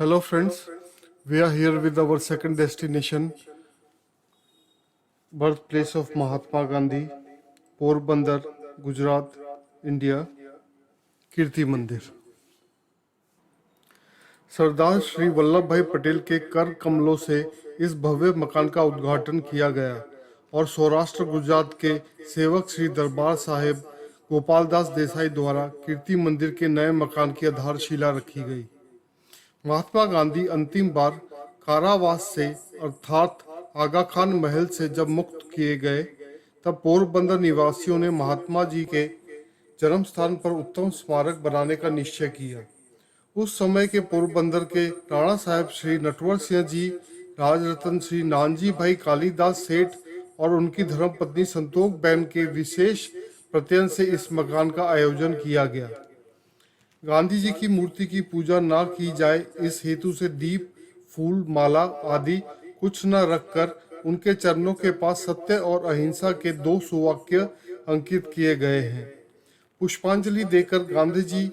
Hello, friends. We are here with our second destination, birthplace of Mahatma Gandhi, Porbandar, Gujarat, India, कीर्ति मंदिर। सरदार श्री वल्लभ भाई पटेल के कर कमलों से इस भव्य मकान का उद्घाटन किया गया और सौराष्ट्र गुजरात के सेवक श्री दरबार साहिब गोपाल दास देसाई द्वारा कीर्ति मंदिर के नए मकान की आधारशिला रखी गई। महात्मा गांधी अंतिम बार कारावास से अर्थात आगा खान महल से जब मुक्त किए गए तब पोरबंदर निवासियों ने महात्मा जी के जन्म स्थान पर उत्तम स्मारक बनाने का निश्चय किया। उस समय के पोरबंदर के राणा साहब श्री नटवर सिंह जी, राजरत्न श्री नानजी भाई कालीदास सेठ और उनकी धर्मपत्नी संतोष बहन के विशेष प्रत्ययन से इस मकान का आयोजन किया गया। गांधी जी की मूर्ति की पूजा न की जाए इस हेतु से दीप, फूल, माला आदि कुछ न रखकर उनके चरणों के पास सत्य और अहिंसा के 2 सुवाक्य अंकित किए गए हैं। पुष्पांजलि देकर गांधी जी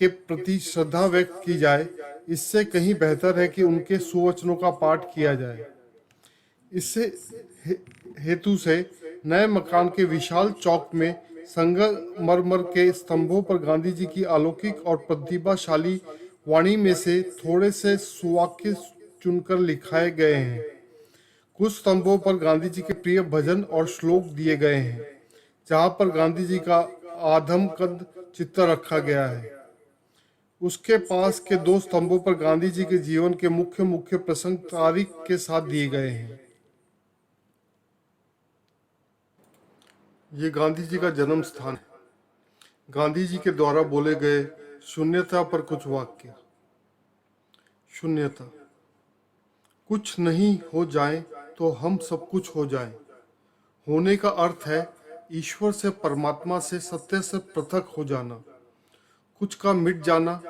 के प्रति श्रद्धा व्यक्त की जाए, इससे कहीं बेहतर है कि उनके सुवचनों का पाठ किया जाए। इससे हेतु से नए मकान के विशाल चौक में संगमरमर के स्तंभों पर गांधी जी की अलौकिक और प्रतिभाशाली वाणी में से थोड़े से सुवाक्य चुनकर लिखाए गए हैं। कुछ स्तंभों पर गांधी जी के प्रिय भजन और श्लोक दिए गए हैं, जहां पर गांधी जी का आधमकद चित्र रखा गया है। उसके पास के 2 स्तंभों पर गांधी जी के जीवन के मुख्य प्रसंग तारीख के साथ दिए गए हैं। ये गांधी जी का जन्म स्थान है। गांधी जी के द्वारा बोले गए शून्यता पर कुछ वाक्य। शून्यता। कुछ नहीं हो जाए तो हम सब कुछ हो जाएं। होने का अर्थ है ईश्वर से, परमात्मा से, सत्य से पृथक हो जाना। कुछ का मिट जाना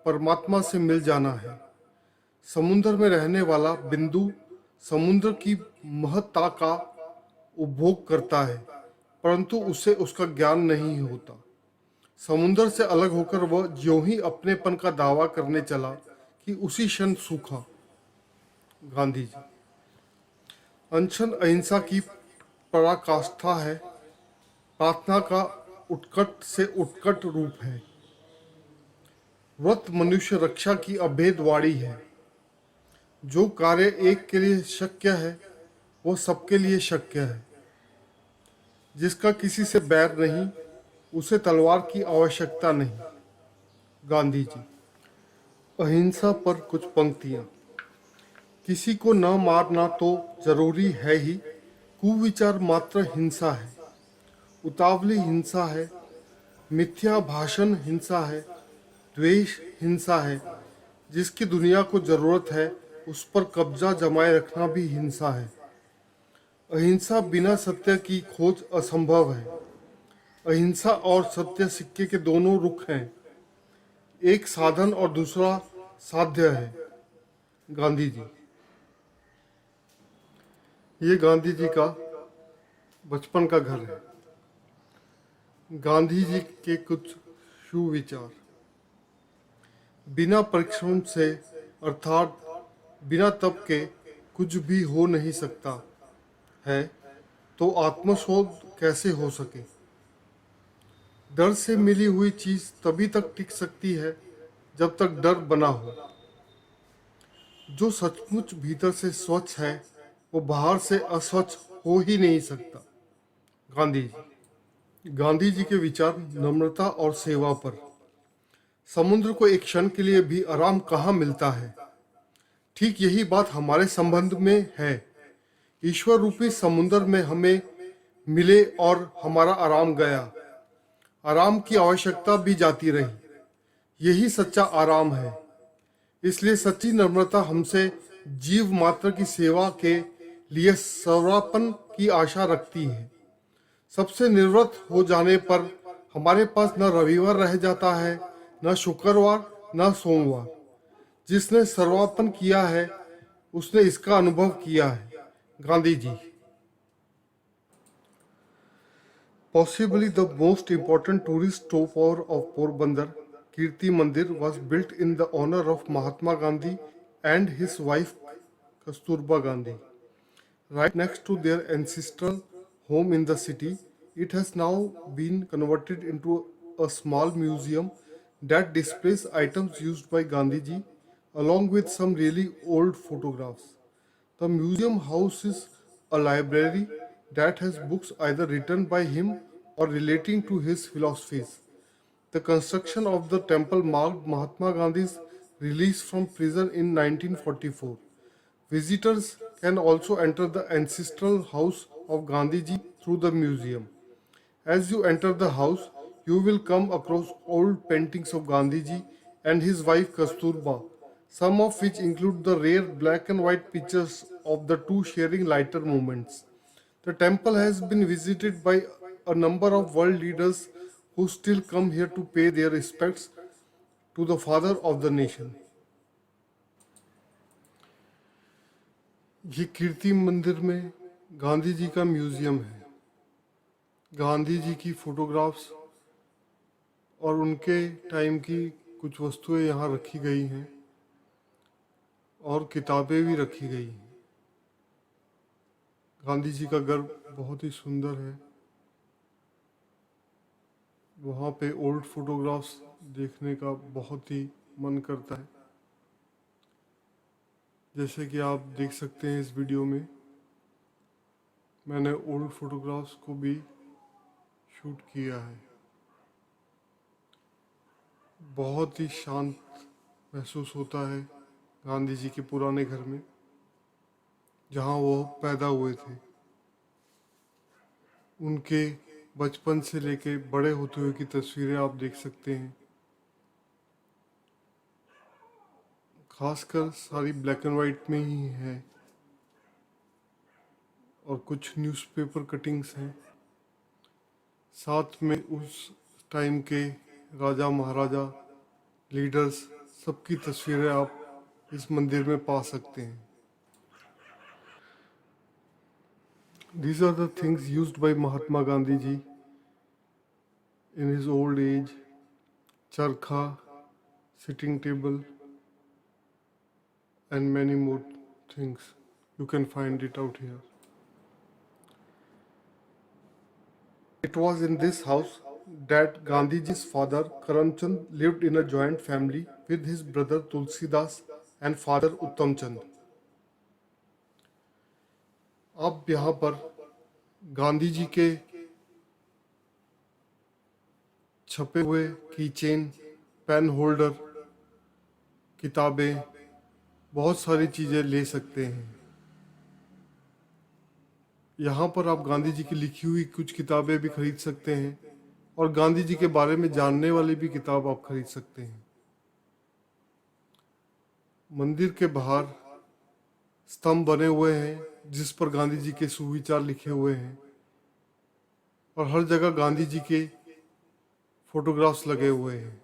परमात्मा से मिल जाना है। समुद्र में रहने वाला बिंदु समुद्र की महत्ता का उपभोग करता है, परंतु उसे उसका ज्ञान नहीं होता। समुद्र से अलग होकर वह ज्यों ही अपनेपन का दावा करने चला कि उसी क्षण सूखा। गांधी जी। अनशन अहिंसा की पराकाष्ठा है, प्रार्थना का उत्कट से उत्कट रूप है। व्रत मनुष्य रक्षा की अभेद वाणी है। जो कार्य एक के लिए शक्य है वो सबके लिए शक्य है। जिसका किसी से बैर नहीं, उसे तलवार की आवश्यकता नहीं। गांधी जी। अहिंसा पर कुछ पंक्तियां। किसी को न मारना तो जरूरी है ही, कुविचार मात्र हिंसा है। उतावली हिंसा है, मिथ्या भाषण हिंसा है, द्वेष हिंसा है। जिसकी दुनिया को जरूरत है उस पर कब्जा जमाए रखना भी हिंसा है। अहिंसा बिना सत्य की खोज असंभव है। अहिंसा और सत्य सिक्के के दोनों रुख हैं, एक साधन और दूसरा साध्य है। गांधी जी। ये गांधी जी का बचपन का घर है। गांधी जी के कुछ सुविचार। बिना परिश्रम से अर्थात बिना तप के कुछ भी हो नहीं सकता है, तो आत्मशोध कैसे हो सके। डर से मिली हुई चीज तभी तक टिक सकती है जब तक डर बना हो। जो सचमुच भीतर से स्वच्छ है वो बाहर से अस्वच्छ हो ही नहीं सकता। गांधी जी। गांधी जी के विचार नम्रता और सेवा पर। समुद्र को एक क्षण के लिए भी आराम कहाँ मिलता है। ठीक यही बात हमारे संबंध में है। ईश्वर रूपी समुद्र में हमें मिले और हमारा आराम गया। आराम की आवश्यकता भी जाती रही। यही सच्चा आराम है। इसलिए सच्ची नम्रता हमसे जीव मात्र की सेवा के लिए सर्वापन की आशा रखती है। सबसे निवृत्त हो जाने पर हमारे पास न रविवार रह जाता है, न शुक्रवार, न सोमवार। जिसने सर्वापन किया है उसने इसका अनुभव किया है। Gandhi ji. Possibly the most important tourist stop of Porbandar, Kirti Mandir was built in the honor of Mahatma Gandhi and his wife Kasturba Gandhi. Right next to their ancestral home in the city, it has now been converted into a small museum that displays items used by Gandhiji along with some really old photographs. The museum houses a library that has books either written by him or relating to his philosophies. The construction of the temple marked Mahatma Gandhi's release from prison in 1944. Visitors can also enter the ancestral house of Gandhiji through the museum. As you enter the house, you will come across old paintings of Gandhiji and his wife Kasturba, some of which include the rare black and white pictures of the two sharing lighter moments. The temple has been visited by a number of world leaders who still come here to pay their respects to the father of the nation. ये कीर्ति मंदिर में गांधी जी का museum है। गांधी जी की photographs और उनके time की कुछ वस्तुएं यहाँ रखी गई हैं और किताबें भी रखी गई हैं। गांधी जी का घर बहुत ही सुंदर है। वहाँ पे ओल्ड फोटोग्राफ्स देखने का बहुत ही मन करता है। जैसे कि आप देख सकते हैं इस वीडियो में मैंने ओल्ड फोटोग्राफ्स को भी शूट किया है। बहुत ही शांत महसूस होता है गांधी जी के पुराने घर में जहाँ वो पैदा हुए थे। उनके बचपन से लेके बड़े होते हुए की तस्वीरें आप देख सकते हैं। खासकर सारी ब्लैक एंड वाइट में ही है और कुछ न्यूज़पेपर कटिंग्स हैं। साथ में उस टाइम के राजा महाराजा लीडर्स सबकी तस्वीरें आप इस मंदिर में पा सकते हैं। These are the things used by Mahatma Gandhi ji in his old age: charkha, sitting table, and many more things. You can find it out here. It was in this house that Gandhiji's father Karamchand lived in a joint family with his brother Tulsidas and father Uttamchand. अब यहाँ पर गांधी जी के छपे हुए kitchen, pen holder, किताबें, बहुत सारी चीज़ें ले सकते हैं। यहाँ पर आप गांधी जी की लिखी हुई कुछ किताबें भी खरीद सकते हैं और गांधी जी के बारे में जानने वाली भी किताब आप खरीद सकते हैं। मंदिर के बाहर स्तंभ बने हुए हैं जिस पर गांधी जी के सुविचार लिखे हुए हैं और हर जगह गांधी जी के फोटोग्राफ्स लगे हुए हैं।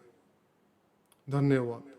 धन्यवाद।